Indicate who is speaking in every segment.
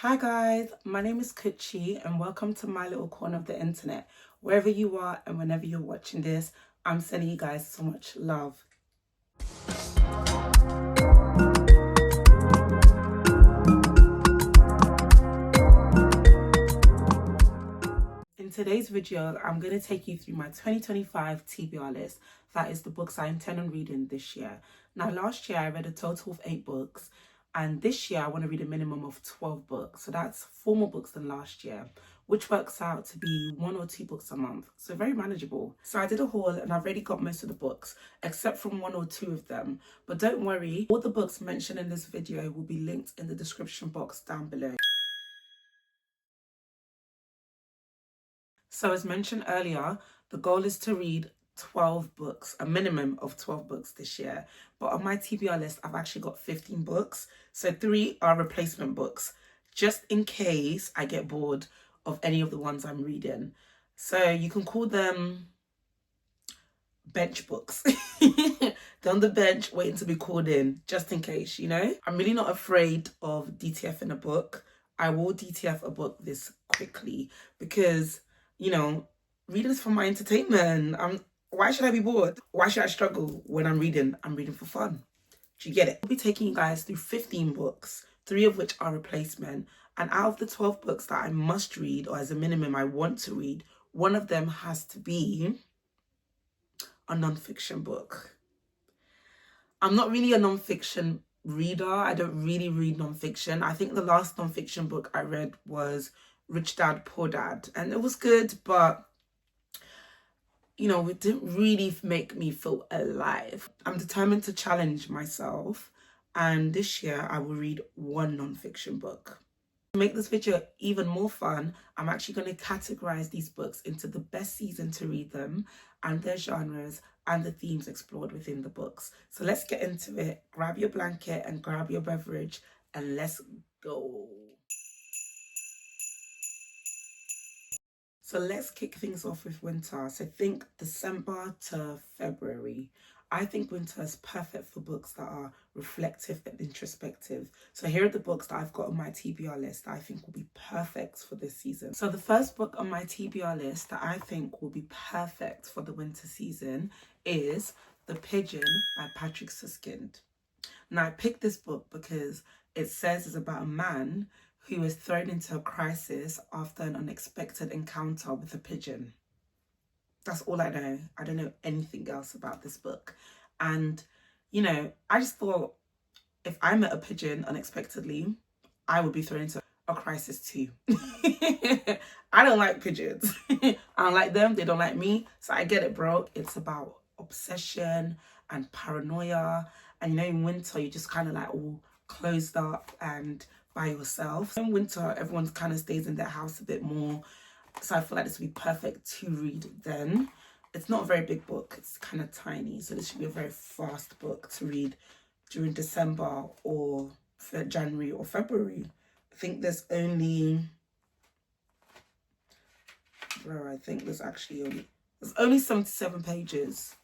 Speaker 1: Hi guys, my name is Kuchi and welcome to my little corner of the internet. Wherever you are and whenever you're watching this, I'm sending you guys so much love. In today's video, I'm going to take you through my 2025 TBR list. That is the books I intend on reading this year. Now, last year I read a total of 8 books, and this year I want to read a minimum of 12 books. So that's 4 more books than last year, which works out to be 1 or 2 books a month. So very manageable. So I did a haul and I've already got most of the books, except from 1 or 2 of them. But don't worry, all the books mentioned in this video will be linked in the description box down below. So as mentioned earlier, the goal is to read 12 books, a minimum of 12 books this year. But on my TBR list, I've actually got 15 books. So 3 are replacement books, just in case I get bored of any of the ones I'm reading. So you can call them bench books. They're on the bench waiting to be called in, just in case, you know? I'm really not afraid of DTF in a book. I will DTF a book this quickly because, you know, reading is for my entertainment. Why should I be bored? Why should I struggle when I'm reading? I'm reading for fun. Do you get it? I'll be taking you guys through 15 books, 3 of which are replacement. And out of the 12 books that I must read, or as a minimum I want to read, one of them has to be a non-fiction book. I'm not really a non-fiction reader. I don't really read non-fiction. I think the last non-fiction book I read was Rich Dad, Poor Dad. And it was good, but, you know, it didn't really make me feel alive. I'm determined to challenge myself. And this year I will read 1 non-fiction book. To make this video even more fun, I'm actually going to categorize these books into the best season to read them and their genres and the themes explored within the books. So let's get into it. Grab your blanket and grab your beverage and let's go. So let's kick things off with winter. So think December to February. I think winter is perfect for books that are reflective and introspective. So here are the books that I've got on my TBR list that I think will be perfect for this season. So the first book on my TBR list that I think will be perfect for the winter season is The Pigeon by Patrick Suskind. Now I picked this book because it says it's about a man who is thrown into a crisis after an unexpected encounter with a pigeon. That's all I know. I don't know anything else about this book. And, you know, I just thought if I met a pigeon unexpectedly, I would be thrown into a crisis too. I don't like pigeons. I don't like them. They don't like me. So I get it, bro. It's about obsession and paranoia. And, you know, in winter, you just kind of like all closed up and by yourself. In winter, everyone kind of stays in their house a bit more. So I feel like this would be perfect to read then. It's not a very big book. It's kind of tiny. So this should be a very fast book to read during December or January or February. I think there's only... Bro, I think there's only 77 pages.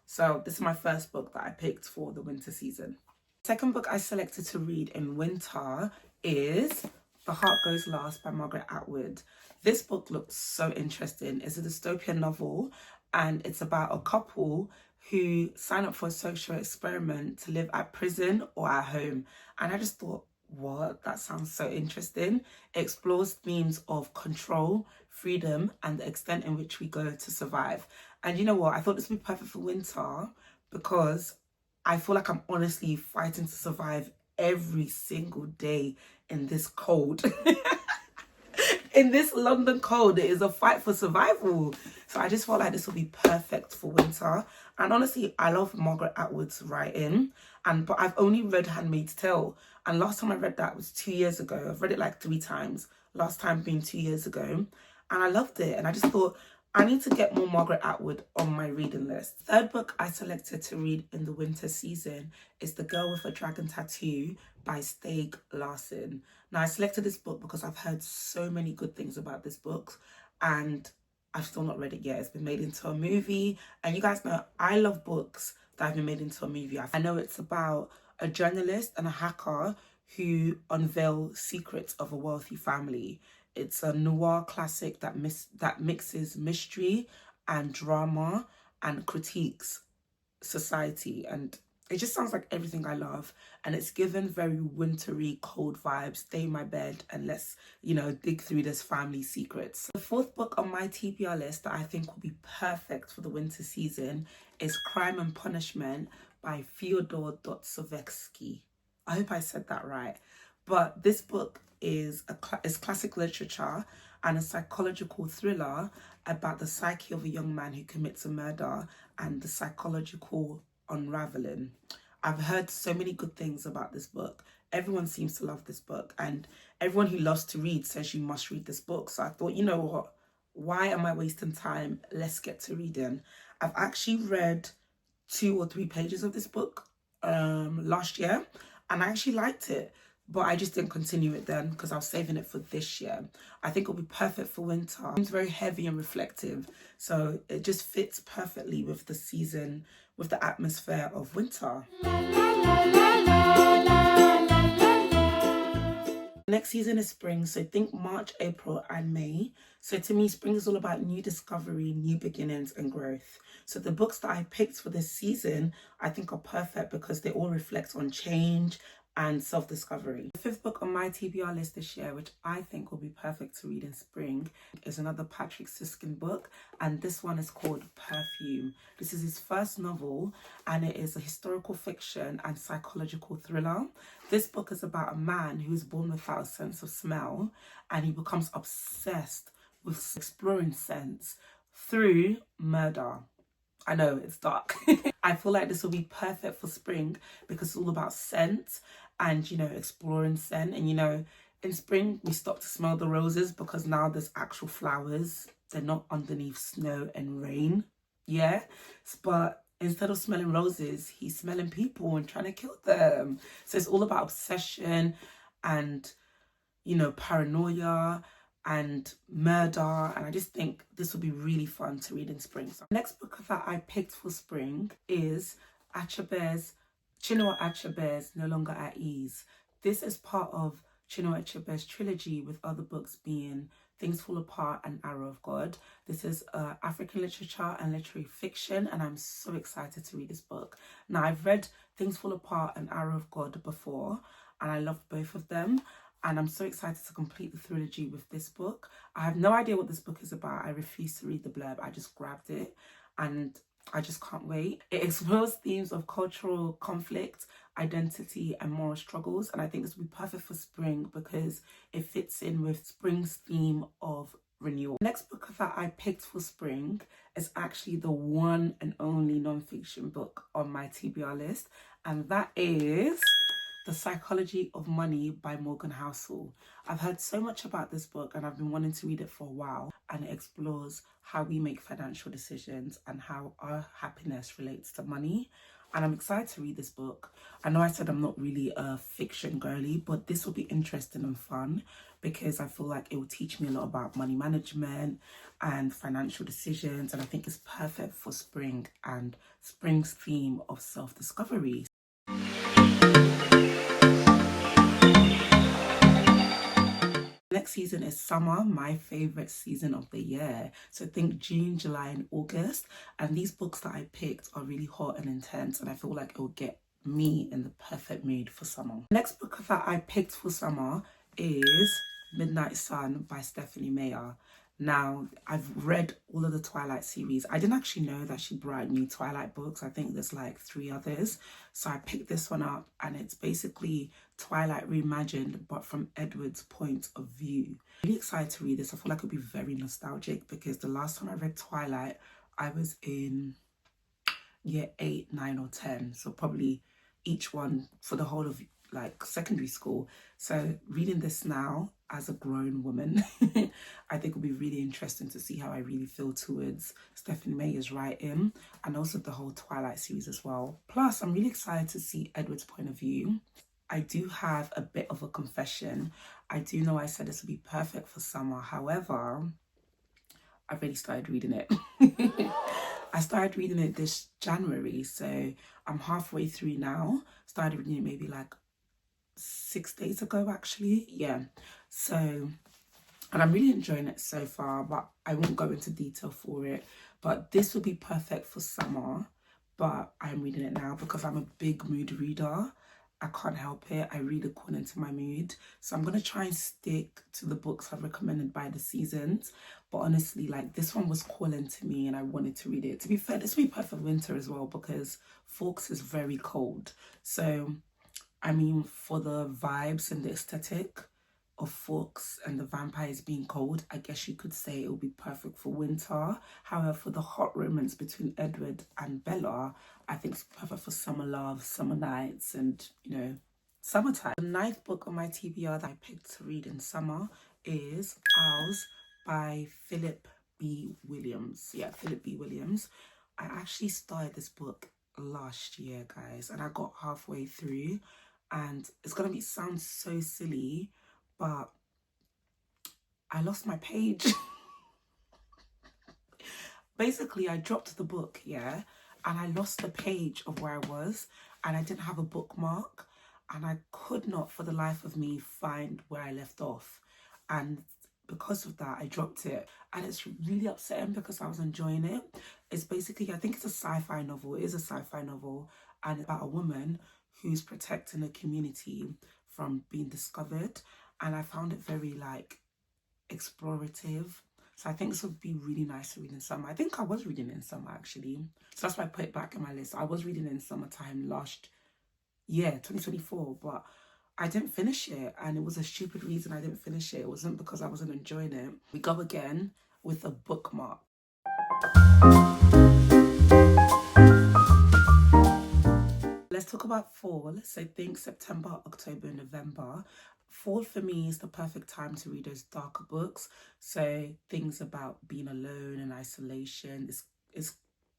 Speaker 1: So this is my first book that I picked for the winter season. Second book I selected to read in winter is The Heart Goes Last by Margaret Atwood. This book looks so interesting. It's a dystopian novel and it's about a couple who sign up for a social experiment to live at prison or at home. And I just thought, what? That sounds so interesting. It explores themes of control, freedom, and the extent in which we go to survive. And you know what? I thought this would be perfect for winter because I feel like I'm honestly fighting to survive every single day in this cold. In this London cold, it is a fight for survival. So I just felt like this would be perfect for winter. And honestly, I love Margaret Atwood's writing. But I've only read Handmaid's Tale. And last time I read that was 2 years ago. I've read it like 3 times. Last time being 2 years ago. And I loved it. And I just thought, I need to get more Margaret Atwood on my reading list. Third book I selected to read in the winter season is The Girl with a Dragon Tattoo by Stieg Larsson. Now, I selected this book because I've heard so many good things about this book and I've still not read it yet. It's been made into a movie. And you guys know I love books that have been made into a movie. I know it's about a journalist and a hacker who unveil secrets of a wealthy family. It's a noir classic that mixes mystery and drama and critiques society, and it just sounds like everything I love. And it's given very wintry, cold vibes. Stay in my bed and let's, dig through this family secrets. The fourth book on my TBR list that I think will be perfect for the winter season is Crime and Punishment by Fyodor Dostoevsky. I hope I said that right. But this book is classic literature and a psychological thriller about the psyche of a young man who commits a murder and the psychological unraveling. I've heard so many good things about this book. Everyone seems to love this book, and everyone who loves to read says you must read this book. So I thought, you know what? Why am I wasting time? Let's get to reading. I've actually read 2 or 3 pages of this book last year, and I actually liked it, but I just didn't continue it then because I was saving it for this year. I think it'll be perfect for winter. It's very heavy and reflective, so it just fits perfectly with the season, with the atmosphere of winter. Next season is spring, so think March, April and May. So to me, spring is all about new discovery, new beginnings and growth. So the books that I picked for this season, I think are perfect because they all reflect on change and self-discovery. The fifth book on my TBR list this year, which I think will be perfect to read in spring, is another Patrick Süskind book, and this one is called Perfume. This is his first novel, and it is a historical fiction and psychological thriller. This book is about a man who is born without a sense of smell, and he becomes obsessed with exploring scents through murder. I know, it's dark. I feel like this will be perfect for spring because it's all about scent and, exploring scent. And, in spring, we stop to smell the roses because now there's actual flowers. They're not underneath snow and rain. Yeah. But instead of smelling roses, he's smelling people and trying to kill them. So it's all about obsession and, paranoia and murder, and I just think this will be really fun to read in spring. So the next book that I picked for spring is Chinua Achebe's No Longer at Ease. This is part of Chinua Achebe's trilogy, with other books being Things Fall Apart and Arrow of God. This is African literature and literary fiction, and I'm so excited to read this book. Now, I've read Things Fall Apart and Arrow of God before, and I loved both of them. And I'm so excited to complete the trilogy with this book. I have no idea what this book is about. I refuse to read the blurb. I just grabbed it and I just can't wait. It explores themes of cultural conflict, identity and moral struggles. And I think this will be perfect for spring because it fits in with spring's theme of renewal. The next book that I picked for spring is actually the one and only non-fiction book on my TBR list. And that is The Psychology of Money by Morgan Housel. I've heard so much about this book and I've been wanting to read it for a while, and it explores how we make financial decisions and how our happiness relates to money. And I'm excited to read this book. I know I said I'm not really a fiction girly, but this will be interesting and fun because I feel like it will teach me a lot about money management and financial decisions. And I think it's perfect for spring and spring's theme of self-discovery. Next season is summer, my favorite season of the year. So think June, July and August. And these books that I picked are really hot and intense, and I feel like it will get me in the perfect mood for summer. Next book that I picked for summer is Midnight Sun by Stephanie Meyer. Now, I've read all of the Twilight series. I didn't actually know that she brought new Twilight books. I think there's like 3 others. So I picked this one up, and it's basically Twilight reimagined, but from Edward's point of view. Really excited to read this. I feel like it'll be very nostalgic because the last time I read Twilight, I was in year 8, 9 or 10. So probably each one for the whole of like secondary school. So reading this now as a grown woman, I think will be really interesting to see how I really feel towards Stephanie Meyer's writing and also the whole Twilight series as well. Plus, I'm really excited to see Edward's point of view. I do have a bit of a confession. I do know I said this would be perfect for summer. However, I've already started reading it. I started reading it this January, so I'm halfway through now. Started reading it maybe like 6 days ago, actually. Yeah. So, and I'm really enjoying it so far, but I won't go into detail for it. But this would be perfect for summer, but I'm reading it now because I'm a big mood reader. I can't help it. I read according to my mood. So I'm going to try and stick to the books I've recommended by the seasons. But honestly, like, this one was calling to me and I wanted to read it. To be fair, this would be perfect for winter as well because Forks is very cold. So, I mean, for the vibes and the aesthetic of Forks and the vampires being cold, I guess you could say it would be perfect for winter. However, for the hot romance between Edward and Bella, I think it's perfect for summer love, summer nights, and, you know, summertime. The ninth book on my TBR that I picked to read in summer is Owls by Philip B. Williams. Yeah, Philip B. Williams. I actually started this book last year, guys, and I got halfway through, and it's gonna be sound so silly, but I lost my page. Basically, I dropped the book, yeah, and I lost the page of where I was, and I didn't have a bookmark, and I could not for the life of me find where I left off. And because of that, I dropped it, and it's really upsetting because I was enjoying it. It's basically, I think it's a sci-fi novel. It is a sci-fi novel, and it's about a woman who's protecting a community from being discovered, and I found it very, like, explorative. So I think this would be really nice to read in summer. I think I was reading in summer, actually. So that's why I put it back in my list. I was reading in summertime last year, 2024, but I didn't finish it, and it was a stupid reason I didn't finish it. It wasn't because I wasn't enjoying it. We go again with a bookmark. Let's talk about fall. So think September, October, November. Fall for me is the perfect time to read those darker books. So things about being alone and isolation. It's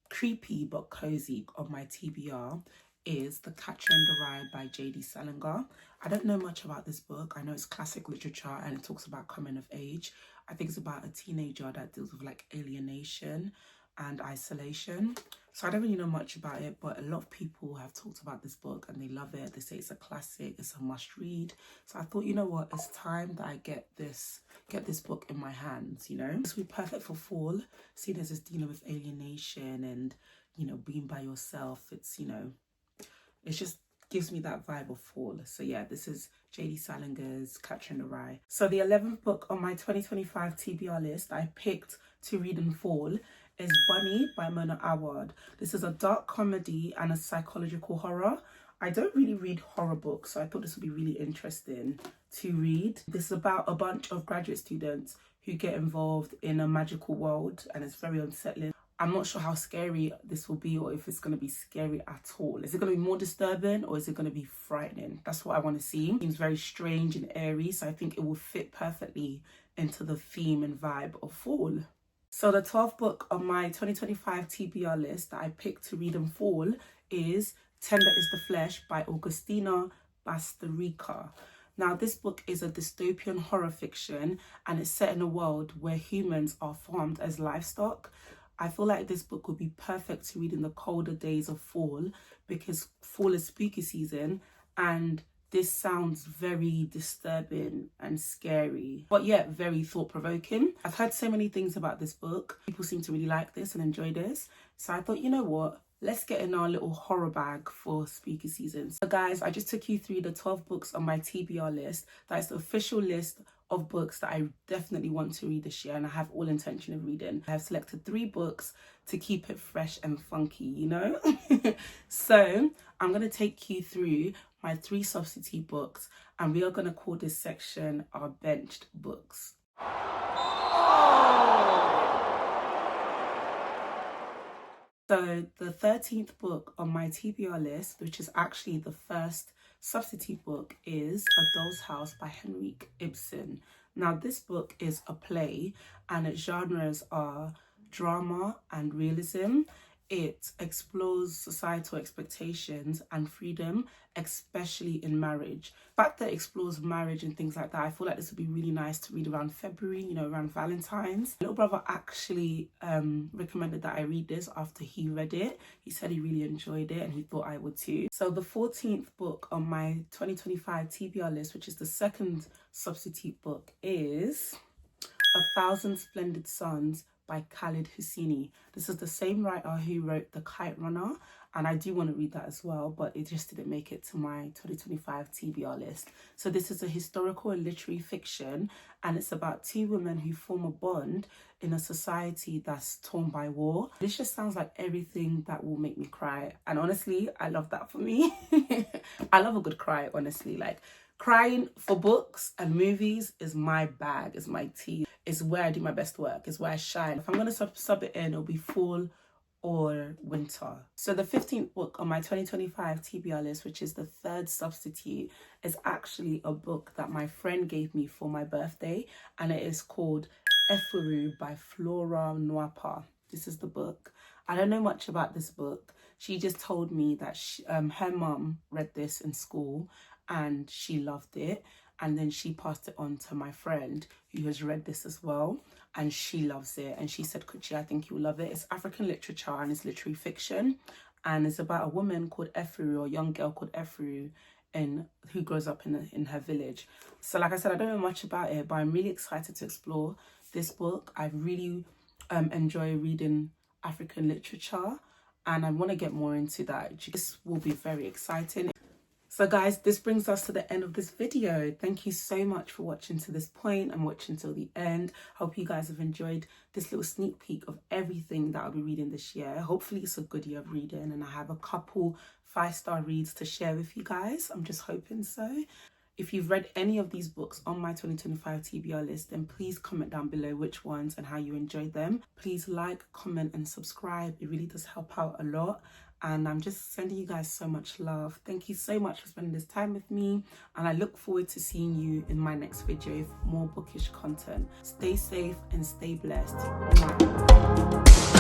Speaker 1: creepy but cozy on my TBR is The Catcher in the Rye by J.D. Salinger. I don't know much about this book. I know it's classic literature and it talks about coming of age. I think it's about a teenager that deals with, like, alienation and isolation. So I don't really know much about it, but a lot of people have talked about this book and they love it. They say it's a classic, it's a must read. So I thought, you know what, it's time that I get this book in my hands, you know. This would be perfect for fall, seeing as it's dealing with alienation and, you know, being by yourself. It's, you know, it just gives me that vibe of fall. So yeah, this is J.D. Salinger's Catcher in the Rye. So the 11th book on my 2025 TBR list I picked to read in fall is Bunny by Mona Awad. This is a dark comedy and a psychological horror. I don't really read horror books, so I thought this would be really interesting to read. This is about a bunch of graduate students who get involved in a magical world, and it's very unsettling. I'm not sure how scary this will be or if it's going to be scary at all. Is it going to be more disturbing or is it going to be frightening? That's what I want to see. It seems very strange and airy, so I think it will fit perfectly into the theme and vibe of fall. So the 12th book on my 2025 TBR list that I picked to read in fall is Tender is the Flesh by Augustina Bastarrica. Now, this book is a dystopian horror fiction and it's set in a world where humans are farmed as livestock. I feel like this book would be perfect to read in the colder days of fall because fall is spooky season and this sounds very disturbing and scary, but yet very thought-provoking. I've heard so many things about this book. People seem to really like this and enjoy this. So I thought, you know what? Let's get in our little horror bag for spooky seasons. So guys, I just took you through the 12 books on my TBR list. That is the official list of books that I definitely want to read this year and I have all intention of reading. I have selected 3 books to keep it fresh and funky, you know? So I'm going to take you through my 3 substitute books and we are going to call this section our benched books. So the 13th book on my TBR list, which is actually the first substitute book, is A Doll's House by Henrik Ibsen. Now this book is a play and its genres are drama and realism. it explores societal expectations and freedom, especially in marriage. The fact that it explores marriage and things like that, I feel like this would be really nice to read around February, you know, around Valentine's. My little brother actually recommended that I read this after he read it. He said he really enjoyed it and he thought I would too. So the 14th book on my 2025 TBR list, which is the second substitute book, is A Thousand Splendid Suns by Khaled Hosseini. This is the same writer who wrote The Kite Runner, and I do want to read that as well, but it just didn't make it to my 2025 TBR list. So this is a historical and literary fiction, and it's about two women who form a bond in a society that's torn by war. This just sounds like everything that will make me cry, and honestly, I love that for me. I love a good cry, honestly. Like, crying for books and movies is my bag, is my tea. It's where I do my best work, it's where I shine. If I'm going to sub it in, it'll be fall or winter. So the 15th book on my 2025 TBR list, which is the third substitute, is actually a book that my friend gave me for my birthday, and it is called Efuru by Flora Nwapa. This is the book. I don't know much about this book. She just told me that her mum read this in school and she loved it, and then she passed it on to my friend who has read this as well, and she loves it, and she said, Kuchi, I think you'll love it. It's African literature and it's literary fiction, and it's about a woman called Efuru, or a young girl called Efuru, who grows up in her village. So like I said, I don't know much about it, but I'm really excited to explore this book. I really enjoy reading African literature, and I want to get more into that. This will be very exciting. So guys, this brings us to the end of this video. Thank you so much for watching to this point and watching till the end. Hope you guys have enjoyed this little sneak peek of everything that I'll be reading this year. Hopefully it's a good year of reading, and I have a couple 5-star reads to share with you guys. I'm just hoping so. If you've read any of these books on my 2025 TBR list, then please comment down below which ones and how you enjoyed them. Please like, comment and subscribe. It really does help out a lot. And I'm just sending you guys so much love. Thank you so much for spending this time with me. And I look forward to seeing you in my next video with more bookish content. Stay safe and stay blessed. Mwah.